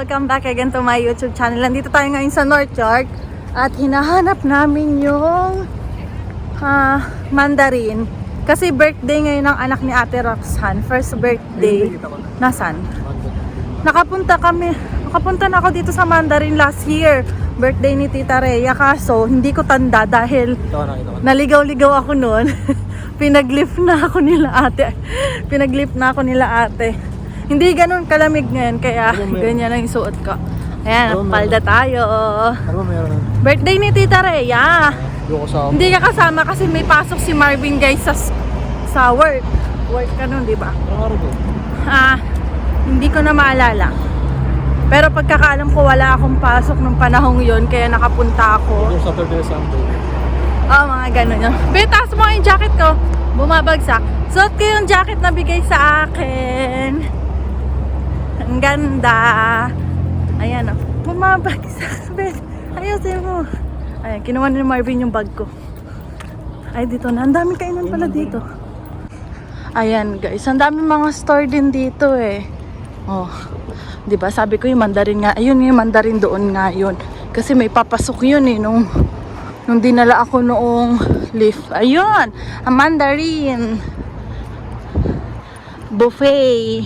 Welcome back again to my YouTube channel. Nandito tayo ngayon sa North York at hinahanap namin yung mandarin. Kasi birthday ngayon ng anak ni Ate Roxanne. First birthday. Nasaan? Nakapunta na ako dito sa Mandarin last year. Birthday ni Tita Rhea. Kaso, hindi ko tanda dahil naligaw-ligaw ako noon. Pinaglift na ako nila ate. Hindi ganun kalamig ngayon, kaya ganyan ang isuot ko. Ayan, palda tayo. Birthday ni Tita Rhea. Hindi ka kasama kasi may pasok si Marvin guys sa work. Work ka nun, di ba? Hindi ko na maalala. Pero pagkakaalam ko wala akong pasok nung panahong yon, kaya nakapunta ako. Yung Saturday, Sunday. Mga ganun yun. Betas mo yung jacket ko. Bumabagsak. Suot ko yung jacket na bigay sa akin. Ang ganda. Ayan o. Bumabagsak. Ayusin mo. Ayan, kinuha ni Marvin yung bag ko. Ay, dito na. Ang daming kainan pala dito. Ayan guys, ang daming mga store din dito eh. Oh, di ba sabi ko yung mandarin nga. Ayun yung mandarin doon nga yun. Kasi may papasok yun eh nung dinala ako noong lift. Ayun, ang mandarin buffet.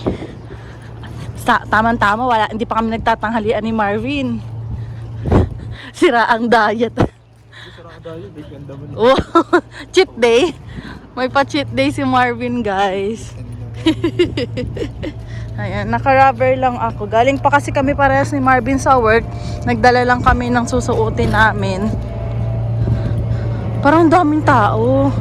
Tama-tama, hindi pa kami nagtatanghalian ni Marvin. Sira ang diet. Oh, cheat day. May pa-cheat day si Marvin guys. Ayan, naka-rubber lang ako. Galing pa kasi kami parehas ni Marvin sa work. Nagdala lang kami ng susuotin namin. Parang daming tao.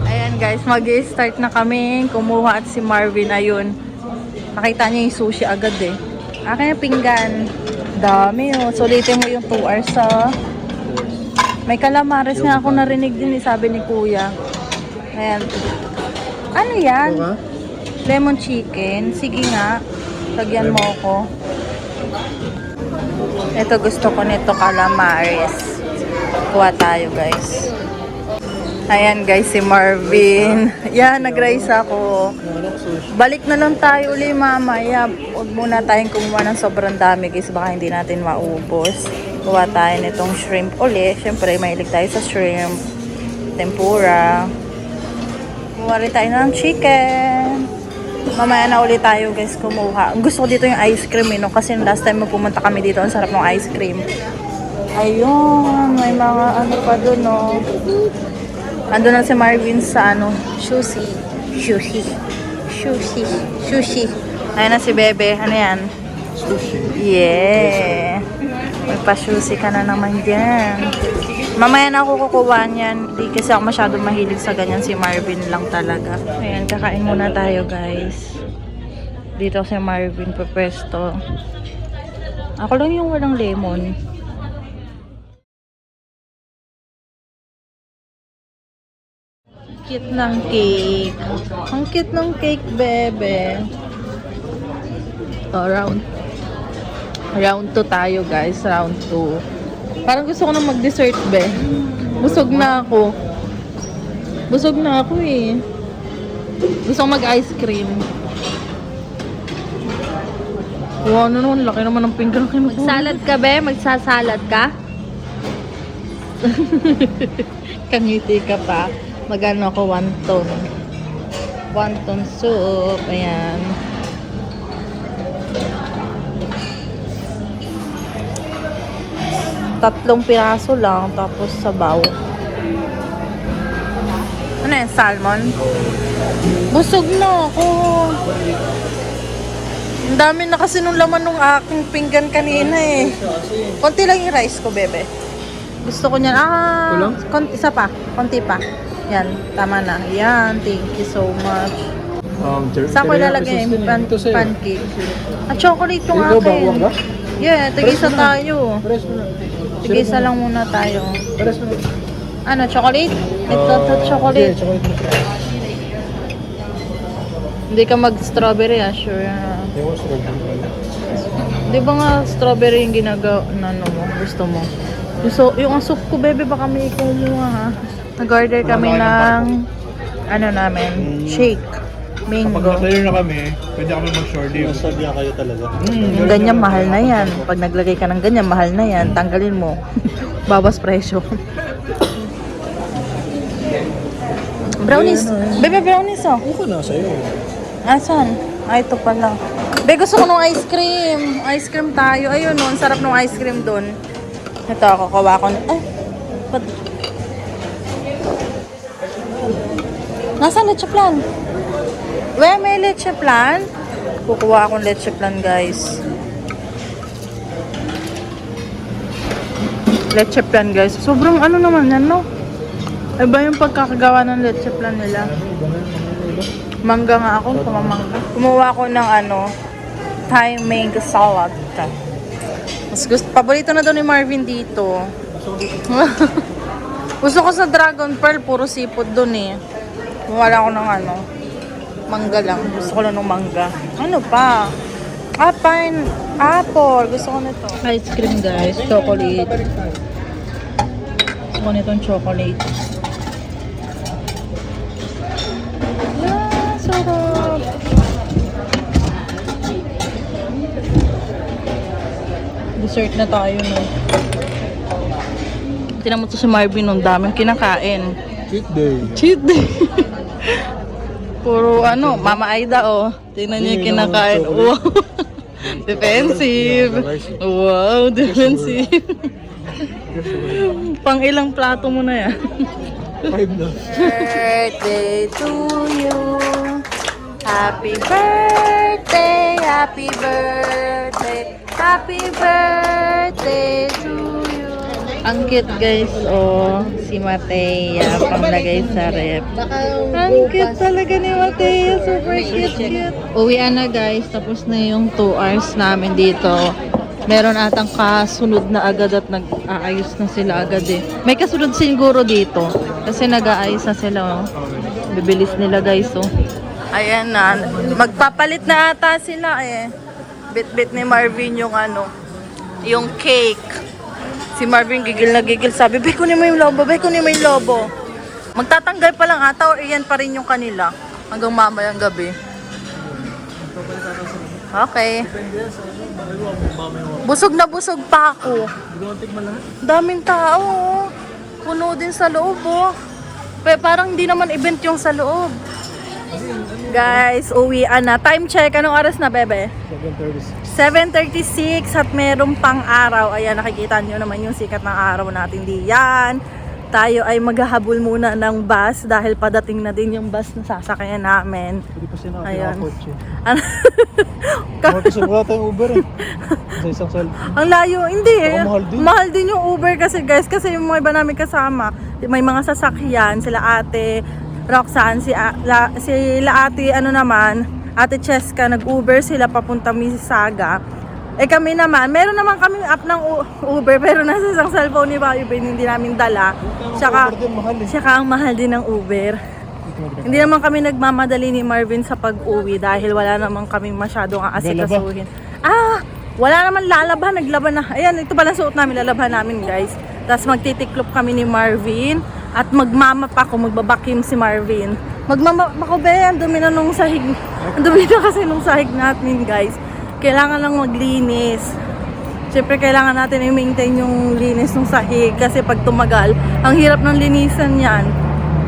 Ayan guys, mag-start na kami. Kumuha at si Marvin, ayun. Nakita niya yung sushi agad eh. Akin yung pinggan. Dami oh. Sulitin mo yung 2 hours sa... May calamares nga ako narinig din eh, sabi ni Kuya. Ayan. Ano yan? Lemon chicken. Sige nga. Lagyan mo ako. Ito gusto ko nito, calamares. Kuha tayo guys. Ayan guys, si Marvin. Yan, nag-rice ako. Balik na lang tayo uli mamaya. Huwag muna tayong kumuha ng sobrang dami guys. Baka hindi natin maubos. Kuha tayo nitong shrimp uli. Siyempre, mahilig tayo sa shrimp. Tempura. Kuha rin tayo ng chicken. Mamaya na ulit tayo guys kumuha. Gusto ko dito yung ice cream no? Kasi last time pumunta kami dito, ang sarap ng ice cream. Ayun, may mga ano pa doon no. Ando na si Marvin sa sushi. Ayun na si Bebe. Ano yan? Sushi. Yeah. May pa-sushi ka na naman dyan. Mamaya na ako kukuha niyan. Hindi kasi ako masyadong mahilig sa ganyan. Si Marvin lang talaga. Ayan, kakain muna tayo guys. Dito si Marvin pwesto. Ako lang yung walang lemon. Cute ng cake. Ang cute ng cake, Bebe. Round 2 tayo guys. Round 2. Parang gusto ko na mag-dessert, be. Busog na ako eh. Gusto ko mag-ice cream. Wow, ano naman. Laki naman ng pinggan. Magsalad ka, be? Magsasalad ka? Kangiti ka pa. Magano ako 1 ton. 1 ton soup. Ayan. Tatlong piraso lang. Tapos sabaw. Ano yan? Salmon? Busog na ako. Ang dami na kasi nung laman nung aking pinggan kanina eh. Konti lang yung rice ko, Bebe. Gusto ko niyan. Isa pa. Konti pa. Yan, tama na. Yan, thank you so much. Saan ko ilalagay yung pancake? At chocolate yung akin. Yeah, tigisa tayo. Tigisa lang muna tayo. Ano, chocolate? Ito chocolate. Hindi ka mag-strawberry, sure. Di ba nga strawberry yung ginagawa na mo? Gusto mo? So, yung soup ko, Bebe, baka may kumuha ha. Nag-order kami ng shake. Mango. Kapag clear na kami, pwede kami mag-short leave. Nasadya kayo talaga. Yung ganyan, mahal na yan. Pag naglagay ka ng ganyan, mahal na yan. Tanggalin mo. Babas presyo. Brownies. Bebe, brownies oh. Okay na sa'yo. Asan? Ah, ito pala. Be, gusto ko ng ice cream. Ice cream tayo. Ayun, no, ang sarap ng ice cream dun. Ito, kukuha ko. Ay, ba't? Nasaan leche plan? Where may leche plan? Kukuha akong leche plan, guys. Leche plan, guys. Sobrang ano naman yan, no? Iba yung pagkakagawa ng leche plan nila. Mangga nga ako, kumamangga. Kumuha ako ng Thai mango salad. Mas gusto, paborito na doon ni Marvin dito. Gusto ko sa Dragon Pearl, puro seafood doon eh. Kumuha lang ako ng mangga lang. Gusto ko lang ng mangga. Ano pa? Apple. Gusto ko nito. Ice cream, guys. Chocolate. Gusto ko nitong chocolate. Sarap. Dessert na tayo, no? Tinan mo to si Marvin, nung daming kinakain. Cheat day. Cheat day. Puro Mama Aida, oh. Tingnan niyo yung kinakain. Wow. Defensive. Wow, defensive. Pang ilang plato mo na yan? 5 na. Birthday to you. Happy birthday, happy birthday, happy birthday to you. Ang cute, guys, oh. Si Matea, panglagay sa rep. Ang cute talaga ni Matea. Super cute. Uwian na, guys. Tapos na yung 2 hours namin dito. Meron atang kasunod na agad at nag-aayos na sila agad eh. May kasunod siguro dito. Kasi nag-aayos na sila, oh. Bibilis nila, guys, oh. Ayan na. Magpapalit na ata sila eh. Bit-bit ni Marvin yung yung cake. Si Marvin gigil na gigil. Sabi, Be, kunin mo yung lobo. Be, kunin mo yung lobo. Magtatanggal pa lang ata or iyan pa rin yung kanila. Hanggang mamayang gabi. Okay. Busog na busog pa ako. Daming tao, oh. Puno din sa loob, oh. Pero parang hindi naman event yung sa loob. Guys, uwian na. Time check. Anong oras na, bebe? 7:36 at merong pang araw. Ayan, nakikita nyo naman yung sikat ng araw natin diyan. Tayo ay maghahabol muna ng bus dahil padating na din yung bus na sasakyan namin. Hindi pa sila Ayan. kotse. Ano? Kasi wala tayong Uber eh. Sa isang cell. Ang layo, hindi eh. Baka mahal din. Mahal din yung Uber kasi, guys, kasi yung mga iba namin kasama, may mga sasakyan, sila ate Roxanne, sila ate Ate Cheska, nag-Uber sila papunta Mississauga. Eh kami naman, meron naman kami app ng Uber pero nasa isang cellphone ni Marvin, hindi namin dala. Tsaka ang mahal din ng Uber. Hindi naman kami nagmamadali ni Marvin sa pag-uwi dahil wala naman kaming masyadong aasikasuhin. Wala naman lalaban, naglaban na. Ayan, ito pala suot namin, lalaban namin, guys. Tapos magtitiklop kami ni Marvin at magmamap ako, magbabakim si Marvin. Magmamap ako, be, ang dumi na nung sahig. Ang dumi na kasi nung sahig natin, guys. Kailangan lang maglinis. Siyempre, kailangan natin i-maintain yung linis ng sahig kasi pag tumagal, ang hirap ng linisan yan.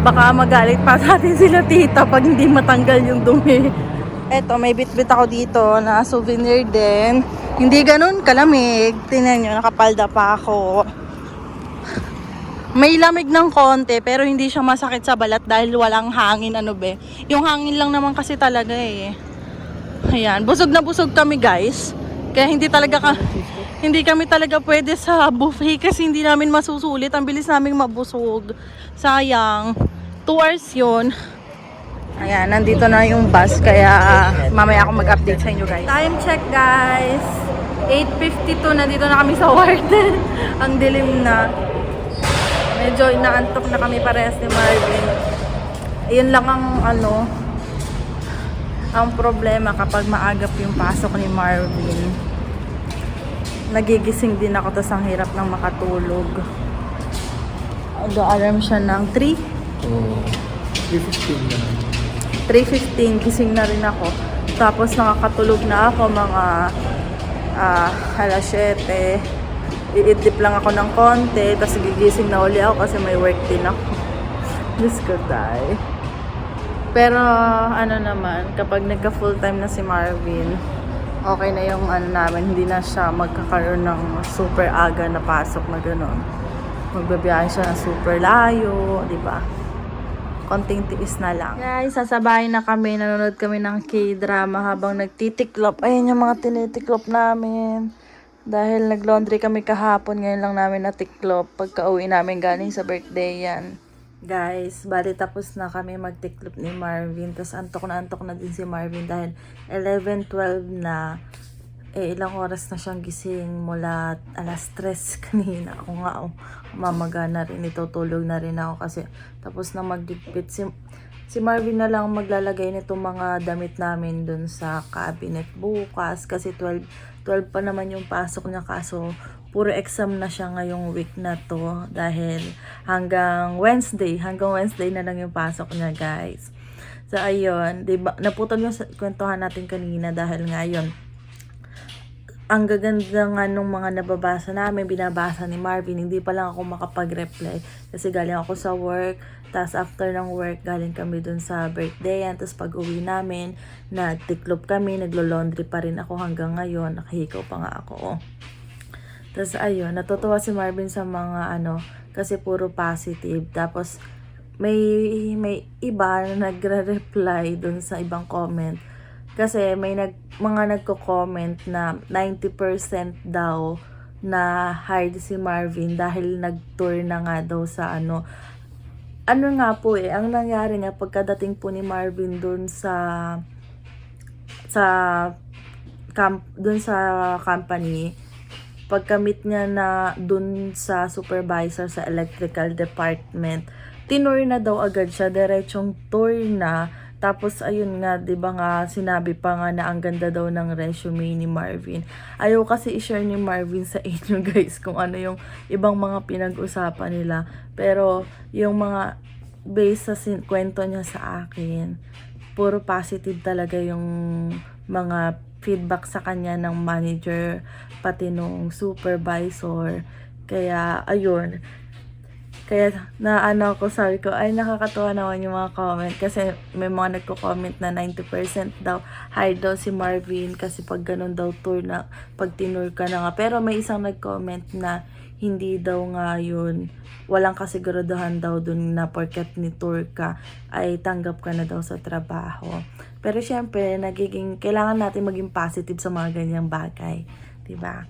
Baka magalit pa sa atin sila tita pag hindi matanggal yung dumi. Eto, may bit-bit ako dito na souvenir din. Hindi ganun kalamig. Tingnan nyo, nakapalda pa ako. May lamig ng konti pero hindi siya masakit sa balat dahil walang hangin, be. Yung hangin lang naman kasi talaga eh. Ayan, busog na busog kami, guys. Kaya hindi kami talaga pwede sa buffet kasi hindi namin masusulit. Ang bilis naming mabusog. Sayang. 2 hours yun. Ayan, nandito na yung bus kaya mamaya ako mag-update sa inyo, guys. Time check, guys. 8:52, nandito na kami sa Warden. Ang dilim na. Medyo inaantok na kami parehas ni Marvin. Ayun lang ang problema kapag maagap yung pasok ni Marvin. Nagigising din ako, tas ang hirap ng makatulog. Mag-alarm siya ng 3. Oo. 3:15 na. 3:15, gising na rin ako. Tapos nakakatulog na ako mga alas 7. Iidlip lang ako ng konti, tapos gigising na uli ako kasi may work din ako. Diyos ko, tay. Pero ano naman, kapag nagka full time na si Marvin, okay na yung ano namin, hindi na siya magkakaroon ng super aga na pasok na gano'n. Magbabiyahe siya ng super layo, di ba? Konting tiis na lang. Guys, sasabayin na kami. Nanonood kami ng K-drama habang nagtitiklop. Ayun yung mga tinitiklop namin. Dahil nag-laundry kami kahapon, ngayon lang namin natiklop. Pagka-uwi namin galing sa birthday yan. Guys, bali tapos na kami magtiklop ni Marvin. Tapos antok na din si Marvin dahil 11:12 na. Ilang oras na siyang gising mula alas 3 kanina. Ako nga, mamaga na rin. Itutulog na rin ako kasi tapos na magligpit. Si Marvin na lang maglalagay nitong mga damit namin dun sa cabinet bukas. Kasi 12 pa naman yung pasok niya. Kaso, puro exam na siya ngayong week na to. Dahil hanggang Wednesday na lang yung pasok niya, guys. So, ayun. Diba, naputol yung kwentuhan natin kanina dahil ngayon ang gaganda nga nung mga nababasa namin, binabasa ni Marvin, hindi pa lang ako makapag-reply kasi galing ako sa work, tapos after ng work, galing kami dun sa birthday, tapos pag uwi namin, nagtiklop kami, naglo-laundry pa rin ako hanggang ngayon, nakahikaw pa nga ako. Tapos ayun, natutuwa si Marvin sa mga kasi puro positive, tapos may iba na nagre-reply dun sa ibang comment. Kasi may mga nagko-comment na 90% daw na hide si Marvin dahil nag-tour na nga daw sa ano nga po ang nangyari nga pagkadating po ni Marvin dun sa company, pagkamit niya na dun sa supervisor sa electrical department, tinur na daw agad siya, diretsong tour na. Tapos ayun nga, 'di ba nga sinabi pa nga na ang ganda daw ng resume ni Marvin. Ayaw kasi i-share ni Marvin sa inyo, guys, kung ano yung ibang mga pinag-usapan nila. Pero yung mga based sa kwento niya sa akin, puro positive talaga yung mga feedback sa kanya ng manager pati nung supervisor. Kaya ayun. Kaya ako, sabi ko, ay nakakatuwa naman yung mga comment. Kasi may mga nagko-comment na 90% daw hide daw si Marvin. Kasi pag ganun daw tour na, pag tinur ka na nga. Pero may isang nag-comment na hindi daw nga yun. Walang kasiguraduhan daw dun na porket ni tour ka, ay tanggap ka na daw sa trabaho. Pero syempre, kailangan natin maging positive sa mga ganyang bagay. Diba?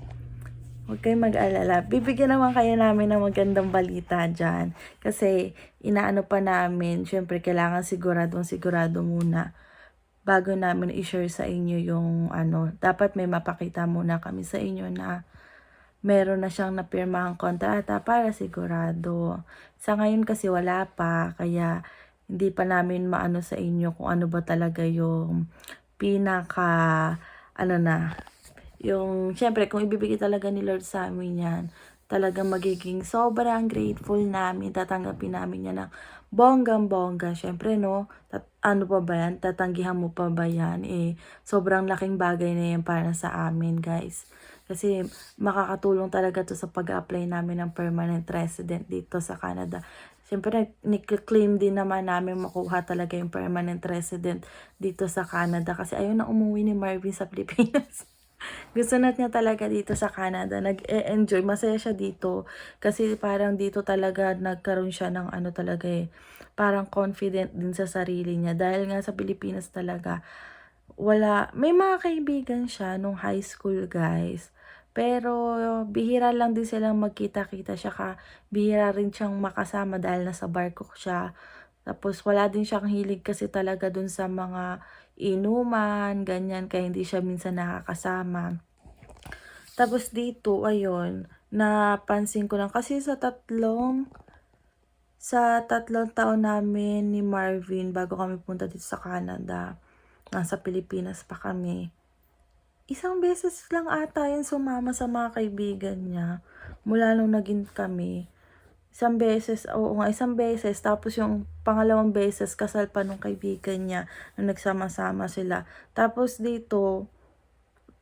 Huwag kayong mag-alala. Bibigyan naman kayo namin ng magandang balita dyan. Kasi inaano pa namin, syempre kailangan sigurado muna bago namin i-share sa inyo yung dapat may mapakita muna kami sa inyo na meron na siyang napirmahang kontrata para sigurado. Sa ngayon kasi wala pa, kaya hindi pa namin maano sa inyo kung ano ba talaga yung yung, syempre, kung ibibigay talaga ni Lord sa amin yan, talagang magiging sobrang grateful namin, tatanggapin namin yan ng bonggang-bongga. Syempre, ano pa ba yan? Tatanggihan mo pa ba yan? Sobrang laking bagay na yan para sa amin, guys. Kasi makakatulong talaga to sa pag-apply namin ng permanent resident dito sa Canada. Siyempre, claim din naman namin makuha talaga yung permanent resident dito sa Canada kasi ayaw na umuwi ni Marvin sa Pilipinas. Gusto na niya talaga dito sa Canada. Nag-enjoy. Masaya siya dito. Kasi parang dito talaga nagkaroon siya ng parang confident din sa sarili niya. Dahil nga sa Pilipinas talaga, may mga kaibigan siya nung high school, guys. Pero bihira lang din silang magkita-kita siya. Bihira rin siyang makasama dahil nasa barko siya. Tapos wala din siyang hilig kasi talaga dun sa mga inuman, ganyan, kaya hindi siya minsan nakakasama. Tapos dito, ayun, napansin ko lang kasi sa tatlong taon namin ni Marvin bago kami punta dito sa Canada, nasa Pilipinas pa kami, isang beses lang ata yan sumama sa mga kaibigan niya mula nung naging kami. Isang beses, oo nga, isang beses. Tapos yung pangalawang beses, kasal pa nung kaibigan niya, nung nagsama-sama sila. Tapos dito,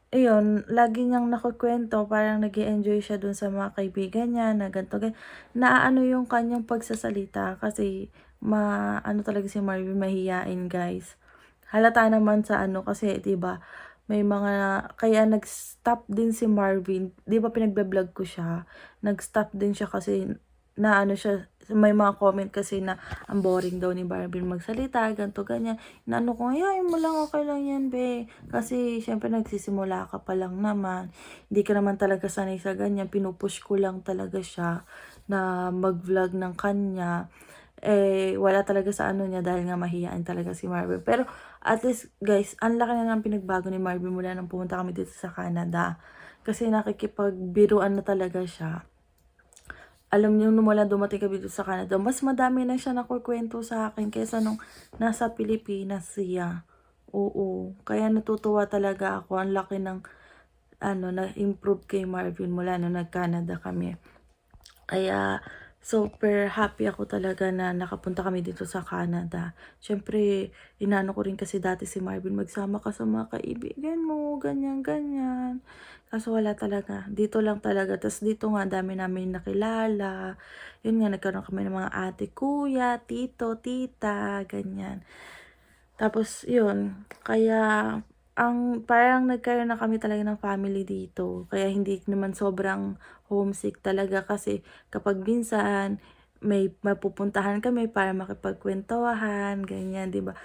ayun, lagi niyang nakukwento, parang nag-e-enjoy siya dun sa mga kaibigan niya, na ganito, ganyan. Naaano yung kanyang pagsasalita, kasi, ano talaga si Marvin, mahiyain, guys. Halata naman sa ano, kasi, 'di ba, may mga kaya nag-stop din si Marvin, 'di ba pinagba-vlog ko siya, nag-stop din siya kasi na ano siya, may mga comment kasi na ang boring daw ni Marvin magsalita, ganito, ganyan. Inaano ko, "Hayaan mo lang, okey lang 'yan be." Kasi siyempre nagsisimula ka pa lang naman, hindi ka naman talaga sanay sa ganyan, pinupush ko lang talaga siya na mag-vlog ng kanya. Eh, wala talaga sa ano niya dahil nga mahiyain talaga si Marvin. Pero at least guys, ang laki na ng pinagbago ni Marvin mula nung pumunta kami dito sa Canada. Kasi nakikipagbiruan na talaga siya. Alam niyo nung mula dumating kami dito sa Canada, mas madami na siya nakukuwento sa akin kaysa nung nasa Pilipinas siya. Oo, kaya natutuwa talaga ako. Ang laki ng ano, na-improve kay Marvin mula nung nag-Canada kami. Kaya super happy ako talaga na nakapunta kami dito sa Canada. Siyempre, inano ko rin kasi dati si Marvin, magsama ka sa mga kaibigan mo, ganyan, ganyan. Kaso wala talaga. Dito lang talaga. Tas dito nga, dami namin nakilala. Yun nga, nagkaroon kami ng mga ate, kuya, tito, tita, ganyan. Tapos yun, kaya parang nagkaroon na kami talaga ng family dito. Kaya hindi naman sobrang homesick talaga kasi kapag minsan may mapupuntahan kami para makipagkwentuhan, ganyan, 'di ba?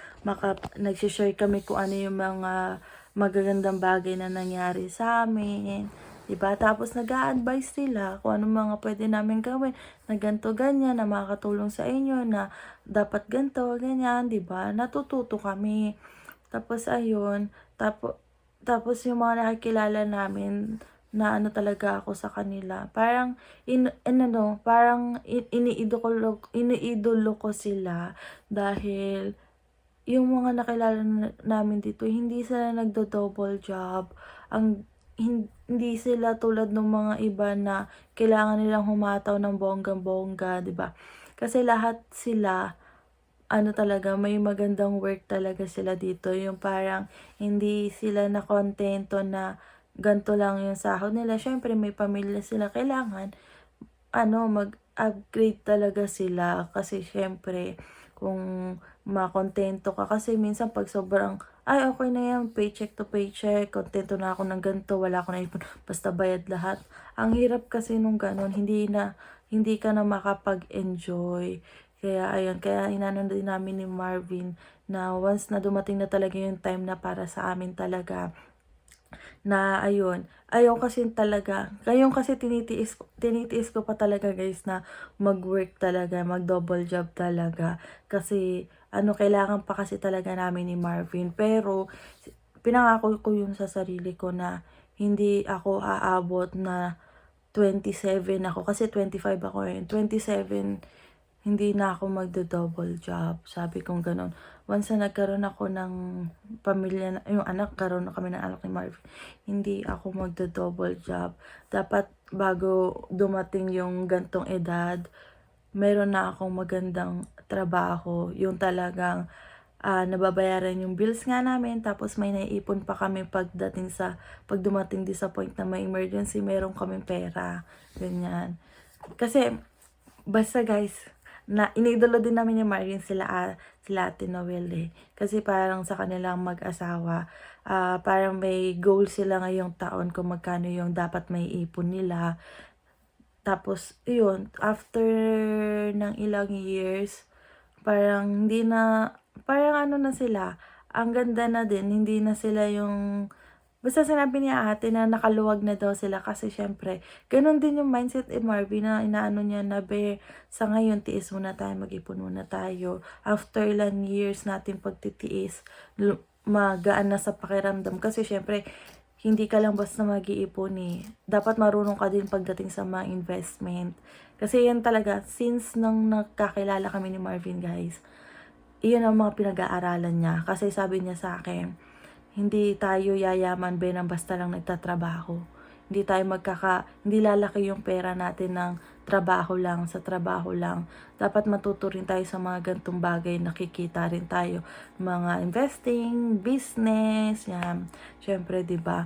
Nagse-share kami kung ano yung mga magagandang bagay na nangyari sa amin. 'Di ba? Tapos nag-a-advise sila kung anong mga pwede namin gawin na ganito, ganyan, na makakatulong sa inyo, na dapat ganito, ganyan, 'di ba? Natututo kami. Tapos ayun, tapos yung mga nakikilala namin na ano talaga ako sa kanila. Parang parang iniidolo ko sila dahil yung mga nakilala namin dito, hindi sila nagdo-double job. Hindi sila tulad ng mga iba na kailangan nilang humataw ng bonggang-bongga, 'di ba? Kasi lahat sila ano talaga, may magandang work talaga sila dito. Yung parang hindi sila nakontento na ganito lang yung sahod nila. Siyempre may pamilya sila, kailangan ano, mag-upgrade talaga sila kasi siyempre kung makontento ka kasi minsan pag sobrang ay okay na yan, paycheck to paycheck, kontento na ako ng ganito, wala ako naipon, basta bayad lahat. Ang hirap kasi nung ganun, hindi ka na makapag-enjoy. Kaya ayun, kaya inano din namin ni Marvin na once na dumating na talaga yung time na para sa amin talaga, na ayun, ayaw kasi talaga, ngayon kasi tinitiis ko pa talaga guys na mag-work talaga, mag-double job talaga. Kasi ano, kailangan pa kasi talaga namin ni Marvin. Pero pinangako ko yun sa sarili ko na hindi ako aabot na 27 ako. Kasi 25 ako eh. 27 hindi na ako magdo-double job. Sabi kong gano'n. Once na nagkaroon ako ng pamilya, yung anak, karoon na kami ng anak ni Marvin, hindi ako magdo-double job. Dapat bago dumating yung gantong edad, meron na akong magandang trabaho. Yung talagang nababayaran yung bills nga namin, tapos may naiipon pa kami pag dumating din sa point na may emergency, meron kaming pera. Ganyan. Kasi, basta guys, na iniidolo din namin yung Marian sila Ate Noel eh. Kasi parang sa kanilang mag-asawa, parang may goal sila ngayong taon kung magkano yung dapat may ipon nila. Tapos, yun, after ng ilang years, parang ano na sila, ang ganda na din, hindi na sila yung, basta sinabi niya ate na nakaluwag na daw sila kasi syempre, ganun din yung mindset ni Marvin na inaano niya na sa ngayon tiis muna tayo, mag-ipon muna tayo. After ilang years natin pagtitiis, magaan na sa pakiramdam kasi syempre, hindi ka lang basta mag-iipon eh. Dapat marunong ka din pagdating sa mga investment. Kasi yan talaga, since nang nagkakilala kami ni Marvin guys, iyon ang mga pinag-aaralan niya. Kasi sabi niya sa akin, hindi tayo yayaman nang basta lang nagtatrabaho. Hindi lalaki yung pera natin ng trabaho lang, sa trabaho lang. Dapat matuto rin tayo sa mga gantong bagay, nakikita rin tayo. Mga investing, business, yan. Syempre, di ba?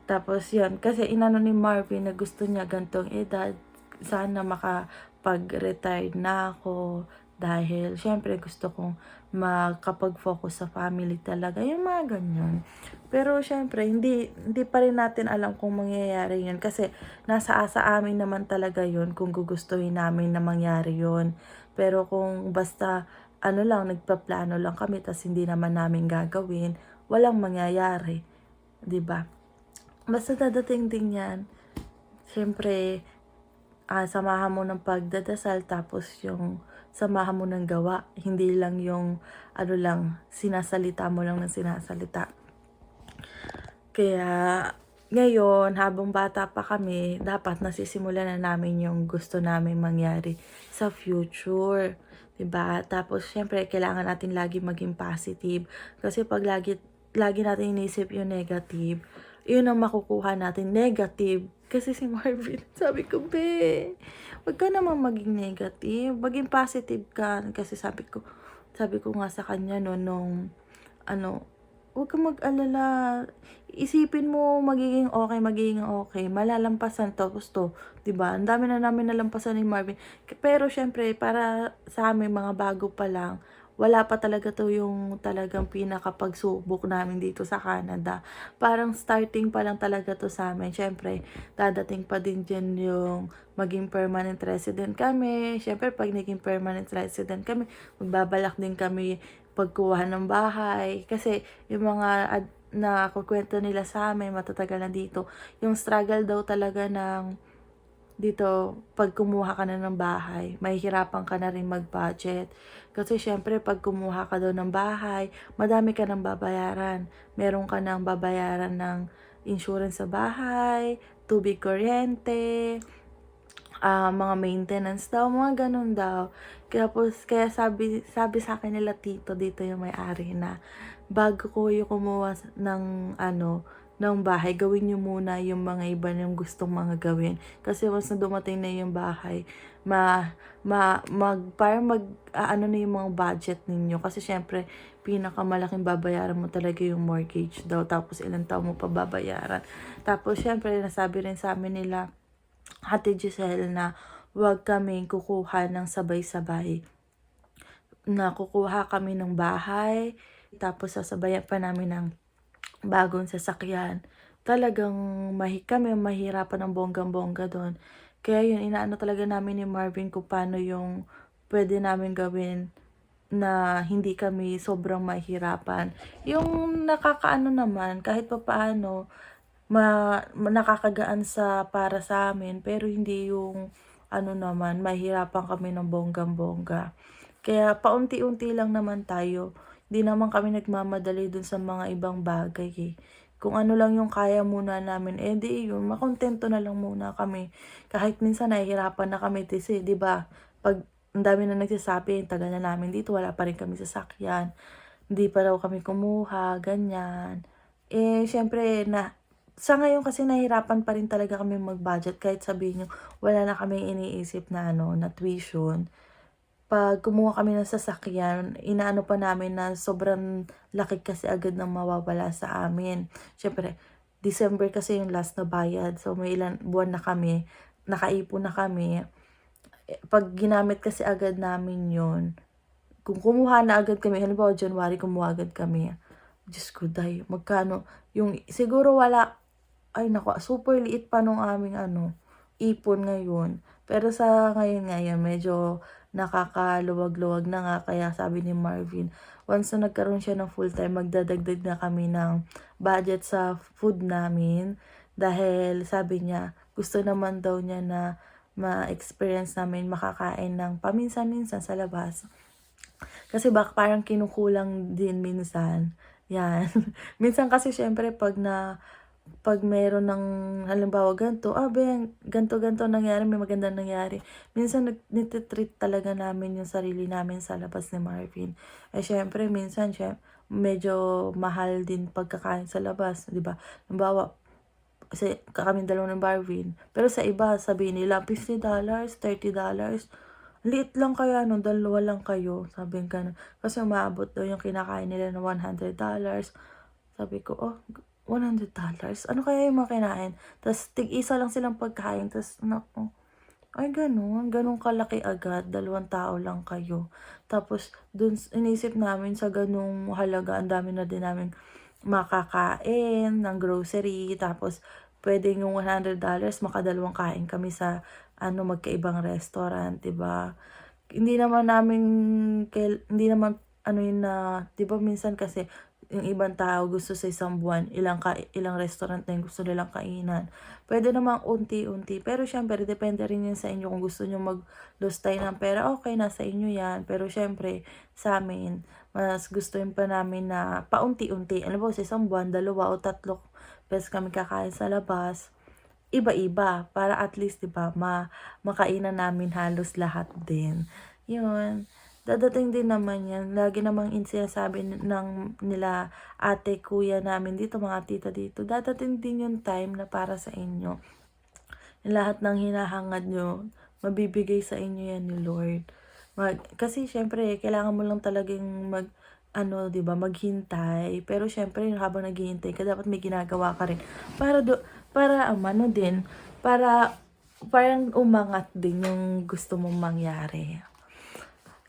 Tapos yan, kasi inano ni Marvin na gusto niya gantong edad, sana makapag-retire na ako dahil syempre gusto kong makapag-focus sa family talaga, yung mga ganyan. Pero syempre, hindi pa rin natin alam kung mangyayari yun kasi nasa asa amin naman talaga yun kung gugustuhin namin na mangyari yun. Pero kung basta ano lang, nagpaplano lang kami tas hindi naman namin gagawin, walang mangyayari, 'di ba? Basta dadating din yan. Siyempre, samahan mo ng pagdadasal tapos yung samahan mo ng gawa. Hindi lang yung ano lang, sinasalita mo lang ng sinasalita. Kaya ngayon, habang bata pa kami, dapat nasisimulan na namin yung gusto namin mangyari sa future. 'Di ba? Tapos, syempre, kailangan natin lagi maging positive. Kasi pag lagi natin inisip yung negative, yun ang makukuha natin, negative. Kasi si Marvin, sabi ko, be, wag ka naman maging negative, maging positive ka. Kasi sabi ko nga sa kanya no, nung, huwag kang mag-alala, isipin mo, magiging okay, malalampasan to, gusto, 'di ba? Ang dami na namin nalampasan ni Marvin. Pero syempre, para sa amin, mga bago pa lang, wala pa talaga to yung talagang pinakapagsubok namin dito sa Canada. Parang starting pa lang talaga to sa amin. Syempre, dadating pa din dyan yung maging permanent resident kami. Syempre, pag naging permanent resident kami, magbabalak din kami pagkuha ng bahay. Kasi yung mga na kukwento nila sa amin, matatagal na dito. Yung struggle daw talaga ng dito, pag kumuha ka na ng bahay, mahihirapan ka na rin mag-budget. Kasi syempre, pag kumuha ka daw ng bahay, madami ka nang babayaran. Meron ka nang babayaran ng insurance sa bahay, tubig, kuryente, mga maintenance daw, mga ganun daw. Kaya sabi sa akin nila tito, dito yung may-ari na, bago ko yung kumuha ng bahay, gawin nyo muna yung mga iba yung gustong mga gawin. Kasi once na dumating na yung bahay, ano na yung mga budget ninyo. Kasi syempre, pinakamalaking babayaran mo talaga yung mortgage daw. Tapos ilang taon mo pa babayaran. Tapos syempre, nasabi rin sa amin nila, Ate Giselle, na huwag kaming kukuha ng sabay-sabay. Na kukuha kami ng bahay, tapos sasabayan pa namin ng bagong sasakyan. Talagang kami mahirapan ng bonggang-bongga doon. Kaya yun, inaano talaga namin ni Marvin kung paano yung pwede namin gawin na hindi kami sobrang mahirapan. Yung nakakaano naman, kahit pa paano, nakakagaan para sa amin, pero hindi yung naman, mahirapan kami ng bonggang-bongga. Kaya paunti-unti lang naman tayo. Di naman kami nagmamadali dun sa mga ibang bagay eh. Kung ano lang yung kaya muna namin, di yun, makontento na lang muna kami. Kahit minsan nahihirapan na kami kasi, di ba? Pag ang dami na nagsasabi, tagal na namin dito, wala pa rin kami sasakyan. Hindi pa raw kami kumuha, ganyan. Syempre, sa ngayon kasi nahirapan pa rin talaga kami mag-budget kahit sabihin nyo, wala na kami iniisip na na tuition. Pag kumuha kami ng sasakyan, inaano pa namin na sobrang laki kasi agad ng mawawala sa amin. Syempre, December kasi yung last na bayad. So, may ilan buwan na kami, nakaipon na kami. Pag ginamit kasi agad namin yon, kung kumuha na agad kami, halimbawa January, kumuha agad kami. Diyos ko, day, magkano? Yung, siguro wala, ay naku, super liit pa nung aming ipon ngayon. Pero sa ngayon, medyo nakakaluwag-luwag na nga. Kaya sabi ni Marvin, once na nagkaroon siya ng full-time, magdadagdag na kami ng budget sa food namin. Dahil sabi niya, gusto naman daw niya na ma-experience namin makakain ng paminsan-minsan sa labas. Kasi parang kinukulang din minsan. Yan. Minsan kasi syempre pag meron ng halimbawa ganito, ganto nangyari, may magandang nangyari. Minsan nititreat talaga namin yung sarili namin sa labas ni Marvin. Syempre minsan medyo mahal din pagkakain sa labas, 'di ba? Halimbawa Kasi kami dalawa ng Marvin. Pero sa iba, sabihin nila, $50, $30. Liit lang kaya, no? Dalawa lang kayo. Sabi ka kasi umaabot daw yung kinakain nila ng $100. Sabi ko, oh, $100? Ano kaya yung mga kinain? Tapos, tig-isa lang silang pagkain. Tapos, naku, ay, ganun kalaki agad, 2 tao lang kayo. Tapos, dun, inisip namin sa ganung halaga, ang dami na din namin makakain ng grocery. Tapos, pwede yung $100, makadalawang kain kami sa, magkaibang restaurant, 'di ba? Hindi naman, yun na, 'di ba minsan kasi, yung ibang tao gusto sa isang buwan, ilang restaurant na yung gusto nilang kainan. Pwede namang unti-unti. Pero syempre, depende rin yun sa inyo. Kung gusto nyo mag-lustay ng pera, okay, nasa inyo yan. Pero syempre, sa amin, mas gusto yun pa namin na paunti-unti. Alam mo, sa isang buwan, 2 o 3 beses kami kakain sa labas. Iba-iba. Para at least, diba, makainan namin halos lahat din. Yun. Dadating din naman yan. Lagi namang sinasabi nila ate, kuya namin dito, mga tita dito. Dadating din yung time na para sa inyo. Lahat ng hinahangad nyo, mabibigay sa inyo yan ni Lord. Kasi syempre, kailangan mo lang talagang diba, maghintay. Pero syempre, habang naghihintay ka, dapat may ginagawa ka rin. Para parang umangat din yung gusto mong mangyari.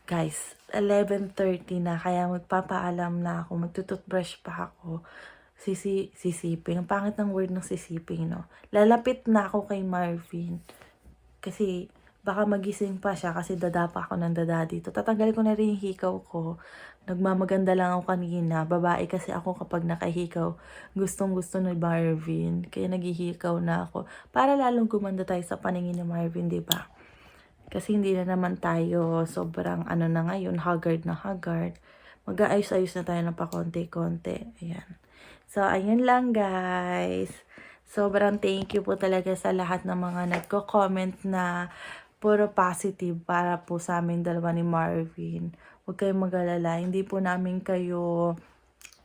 Guys, 11:30 na, kaya magpapaalam na ako, magtututbrush pa ako. Sisiping. Ang pangit ng word ng sisiping, no? Lalapit na ako kay Marvin. Kasi, baka magising pa siya kasi dadapa ako ng dada dito. Tatanggalin ko na rin yung hikaw ko. Nagmamaganda lang ako kanina. Babae kasi ako kapag nakahikaw. Gustong-gusto ni Marvin. Kaya naghihikaw na ako. Para lalong gumanda tayo sa paningin ni Marvin, diba? Kasi hindi na naman tayo sobrang na ngayon, haggard na haggard. Mag-aayos-ayos na tayo ng pakonti-konti. Ayan. So, ayun lang guys. Sobrang thank you po talaga sa lahat ng mga nagko-comment na puro positive para po sa amin dalawa ni Marvin. Huwag kayong mag-alala. Hindi po namin kayo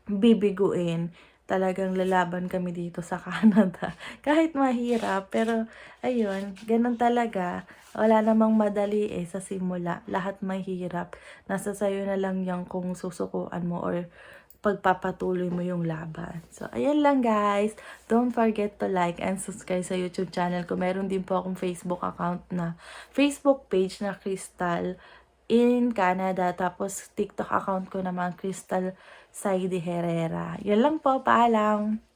bibiguin. Talagang lalaban kami dito sa Canada. Kahit mahirap, pero ayun, ganun talaga. Wala namang madali sa simula. Lahat mahirap. Nasa sayo na lang yan kung susukuan mo or pagpapatuloy mo yung laban. So, ayan lang guys. Don't forget to like and subscribe sa YouTube channel ko. Meron din po akong Facebook page na Crystal in Canada. Tapos, TikTok account ko naman, Crystal Saidi Herrera. Yun lang po. Paalam!